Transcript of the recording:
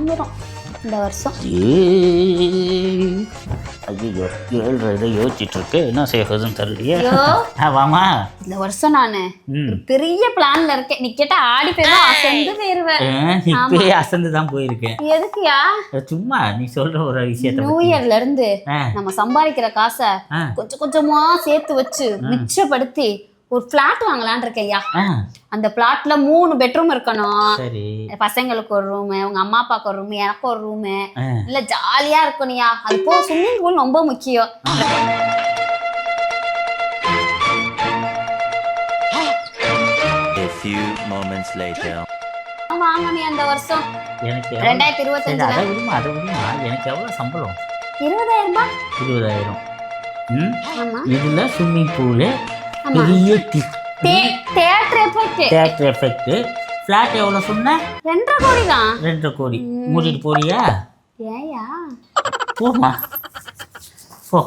கிளம்பிடும் இந்த வருஷம். ஐயோ 7 யோசிச்சுட்டு இருக்கு, என்ன செய்யறதுன்னு தெரியலையே. வாமா, இந்த வருஷம் நானு பெரிய பிளான்ல இருக்கேன். நீ கேட்டா ஆடி போயிடும், அசந்து போயிருவேன். இப்பயே அசந்து தான் போயிருக்கேன். எதுக்குயா? சும்மா நீ சொல்ற ஒரு விஷயத்த. நியூ இயர்ல இருந்து நம்ம சம்பாதிக்கிற காசை கொஞ்சம் கொஞ்சமா சேர்த்து வச்சு மிச்சப்படுத்தி ஒரு பிளாட் வாங்கலான் இருக்கேன்யா. அந்த பிளாட்ல 3 பெட்ரூம் இருக்கணும். சரி, பசங்களுக்கு ஒரு ரூமு, உங்க அம்மா அப்பாவுக்கு ஒரு ரூமு, எனக்கு ஒரு ரூமு, இல்ல ஜாலியா இருக்கணும்யா. அது போ ஸ்விம்மிங் பூல் ரொம்ப முக்கியம். வாங்கணும் அந்த வருஷம். எனக்கு 2025 அதை விடுமா எனக்கு எவ்வளவு சம்பளம்? 20,000. 20,000. இதுல ஸ்விம்மிங் பூலு, பெரிய தியேட்டர் எஃபெக்ட், ஃபிளாட் எவ்வளவு சொன்ன? 2.5 கோடி தான். 2.5 கோடி மூடிட்டு போறியா? ஏயா போமா, போ.